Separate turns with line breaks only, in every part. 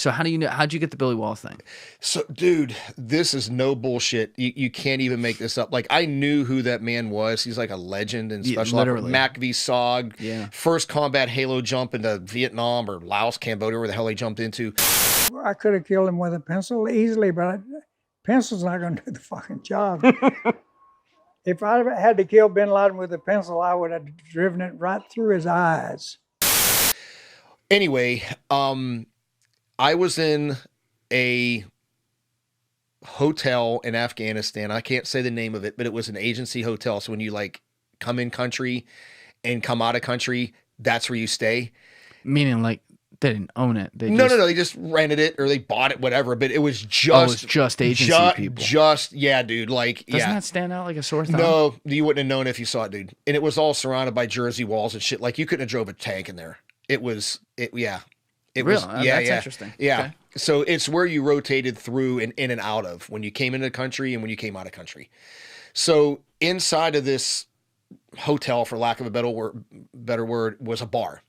So how do you know? How'd you get the Billy Waugh thing?
So, dude, this is no bullshit. You can't even make this up. Like, I knew who that man was. He's like a legend in special operations. Mac V. Sog.
Yeah.
First combat Halo jump into Vietnam or Laos, Cambodia, where the hell he jumped into.
I could have killed him with a pencil easily, but pencil's not going to do the fucking job. If I had to kill bin Laden with a pencil, I would have driven it right through his eyes.
Anyway, I was in a hotel in Afghanistan. I can't say the name of it, but it was an agency hotel. So when you like come in country and come out of country, that's where you stay.
Meaning like they didn't own it.
No. They just rented it or they bought it, whatever. But it was just
agency people.
Yeah, dude. Like,
Doesn't that stand out like a sore thumb?
No, you wouldn't have known if you saw it, dude. And it was all surrounded by Jersey walls and shit. Like you couldn't have drove a tank in there. It was. It
really?
was. Yeah,
that's interesting.
Yeah.
Okay.
So it's where you rotated through and in and out of when you came into the country and when you came out of country. So inside of this hotel, for lack of a better word, was a bar.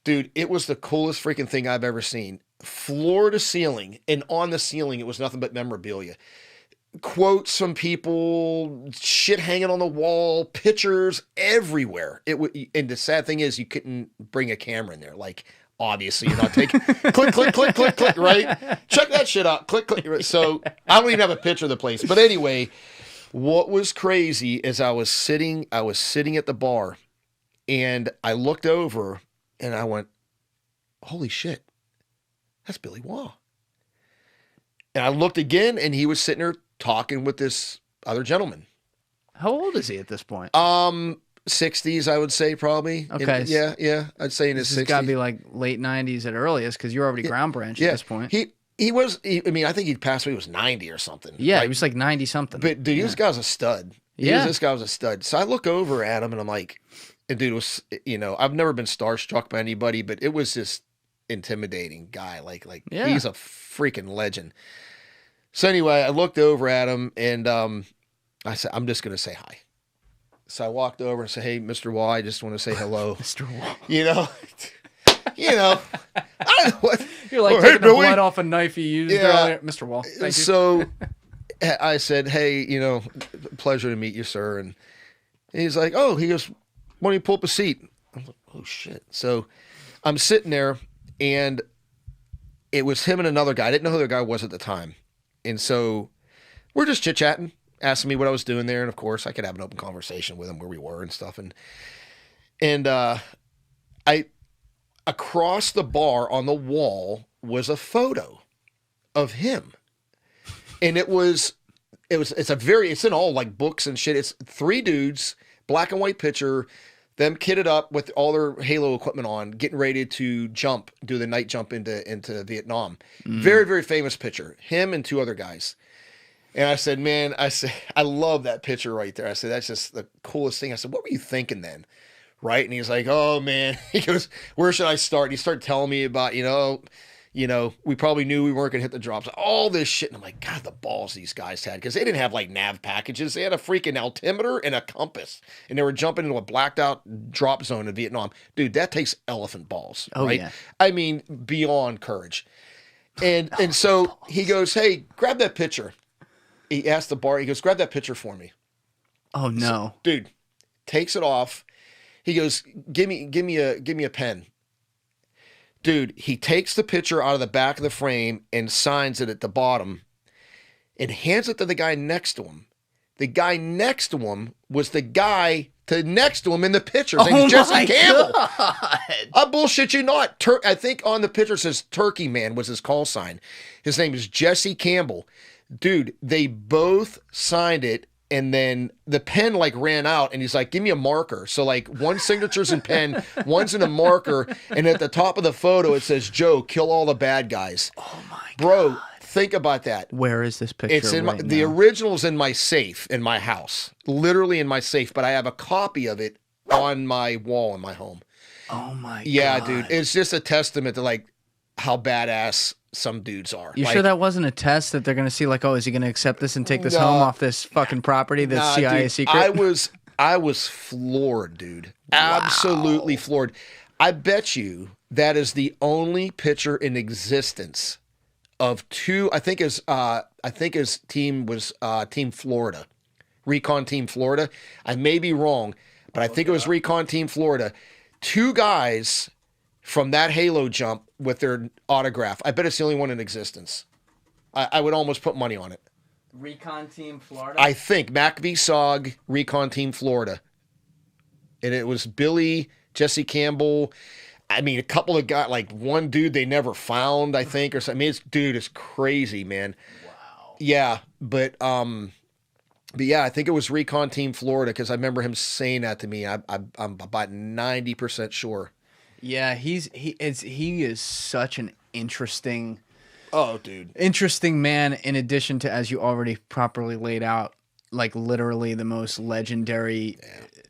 Dude, it was the coolest freaking thing I've ever seen. Floor to ceiling, and on the ceiling, it was nothing but memorabilia. Quotes from people, shit hanging on the wall, pictures everywhere. And the sad thing is, you couldn't bring a camera in there. Like, obviously, you're not taking click, right? Check that shit out. Click. So I don't even have a picture of the place. But anyway, what was crazy is I was sitting at the bar, and I looked over. And I went, holy shit, that's Billy Waugh. And I looked again, and he was sitting there talking with this other gentleman.
How old is he at this point?
60s, I would say, probably.
Okay.
Yeah. I'd say in his 60s.
It's got to be like late 90s at earliest, because you're already ground branch at this point.
He was, I think he'd passed away, he was 90 or something.
Yeah, he was like 90-something.
But, dude, this guy was a stud. This guy was a stud. So I look over at him, and I'm like... And dude, it was, I've never been starstruck by anybody, but it was just intimidating guy. Like he's a freaking legend. So anyway, I looked over at him and I said, I'm just going to say hi. So I walked over and said, hey, Mr. Waugh, I just want to say hello.
Mr. Waugh.
I don't know what.
You're like taking the blood off a knife you used earlier. Mr. Waugh, thank you.
So I said, hey, pleasure to meet you, sir. And he's like, he goes, why don't you pull up a seat? I was like, oh, shit. So I'm sitting there, and it was him and another guy. I didn't know who the other guy was at the time. And so we're just chit-chatting, asking me what I was doing there. And, of course, I could have an open conversation with him where we were and stuff. And I across the bar on the wall was a photo of him. And it's in all, like, books and shit. It's three dudes, black and white picture, them kitted up with all their Halo equipment on, getting ready to do the night jump into Vietnam. Very, very famous picture. Him and two other guys. And I said, man, I love that picture right there. I said, that's just the coolest thing. I said, what were you thinking then? Right? And he's like, oh, man. He goes, where should I start? And he started telling me about, we probably knew we weren't going to hit the drops. All this shit. And I'm like, God, the balls these guys had. Because they didn't have, like, nav packages. They had a freaking altimeter and a compass. And they were jumping into a blacked-out drop zone in Vietnam. Dude, that takes elephant balls.
Oh,
right?
Yeah.
I mean, beyond courage. And so he goes, hey, grab that picture. He asked the bar, he goes, grab that picture for me.
Oh, no.
So, dude, takes it off. He goes, give me a pen. Dude, he takes the picture out of the back of the frame and signs it at the bottom and hands it to the guy next to him. The guy next to him was the guy next to him in the picture. His name is Jesse Campbell. I bullshit you not. I think on the picture it says Turkey Man was his call sign. His name is Jesse Campbell. Dude, they both signed it. And then the pen like ran out and he's like, give me a marker. So like one signature's in pen, one's in a marker. And at the top of the photo, it says, Joe, kill all the bad guys.
Oh my God.
Bro, think about that.
Where is this picture?
It's in the original's in my safe in my house, literally in my safe, but I have a copy of it on my wall in my home.
Oh my God.
Yeah, dude. It's just a testament to like how badass some dudes are.
You sure that wasn't a test that they're going to see like, oh, is he going to accept this and take this home off this fucking property that's CIA
dude,
secret?
I was floored, dude. Wow. Absolutely floored. I bet you that is the only pitcher in existence of two. I think his team was Team Florida, Recon Team Florida. I may be wrong, but I think it was Recon Team Florida. Two guys from that Halo jump with their autograph. I bet it's the only one in existence. I would almost put money on it.
Recon Team Florida?
I think Mac V. Sog, Recon Team Florida. And it was Billy, Jesse Campbell. I mean, a couple of guys, like one dude they never found, I think, or something. I mean, dude is crazy, man.
Wow.
Yeah, but yeah, I think it was Recon Team Florida because I remember him saying that to me. I'm about 90% sure.
Yeah, he is such an interesting.
Oh, dude.
Interesting man, in addition to, as you already properly laid out, like literally the most legendary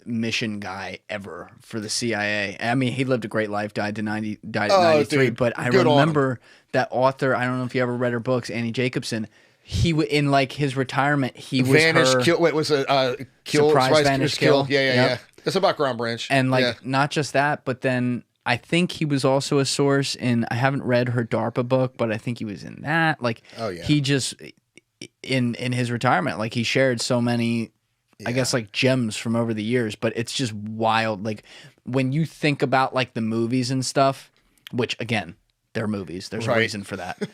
mission guy ever for the CIA. I mean, he lived a great life, died at 93,
dude,
but I remember that author, I don't know if you ever read her books, Annie Jacobson, in like his retirement, he was
Vanished,
her...
kill, wait, was a kill?
Surprise, Vanished, Kill.
Yeah. It's about Ground Branch.
And like, not just that, but then... I think he was also a source in, I haven't read her DARPA book, but I think he was in that. Like, he just, in his retirement, like he shared so many, I guess, like gems from over the years, but it's just wild. Like when you think about like the movies and stuff, which again, they're movies. There's a reason for that.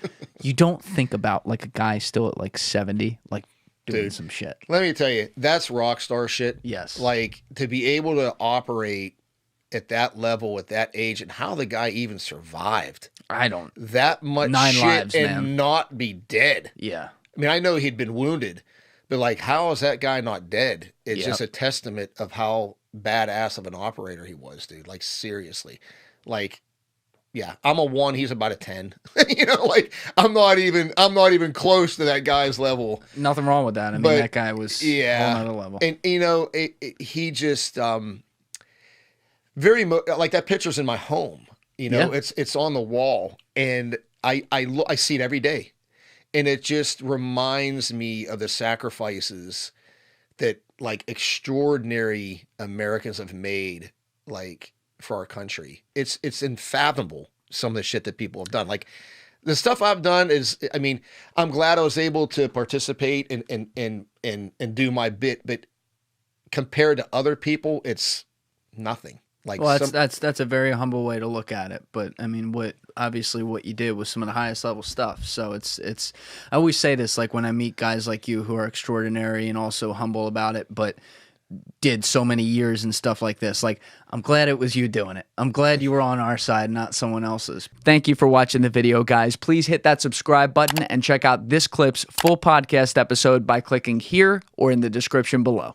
You don't think about like a guy still at like 70, like doing some shit.
Let me tell you, that's rock star shit.
Yes.
Like to be able to operate at that level, at that age, and how the guy even survived.
I don't.
That much
9
shit
lives,
and
man.
not be dead.
Yeah.
I mean, I know he'd been wounded, but like, how is that guy not dead? It's just a testament of how badass of an operator he was, dude. Like, seriously. Like, yeah, I'm a 1, he's about a 10. You know, like, I'm not even close to that guy's level.
Nothing wrong with that. I mean, that guy was a whole nother level.
And, you know, he just... like that picture's in my home, you know, it's on the wall and I see it every day and it just reminds me of the sacrifices that like extraordinary Americans have made, like for our country. It's unfathomable. Some of the shit that people have done, like the stuff I've done is, I mean, I'm glad I was able to participate and do my bit, but compared to other people, it's nothing. Like,
well, that's a very humble way to look at it, but I mean, obviously what you did was some of the highest level stuff. So it's I always say this, like when I meet guys like you who are extraordinary and also humble about it, but did so many years and stuff like this. Like, I'm glad it was you doing it. I'm glad you were on our side, not someone else's. Thank you for watching the video, guys. Please hit that subscribe button and check out this clip's full podcast episode by clicking here or in the description below.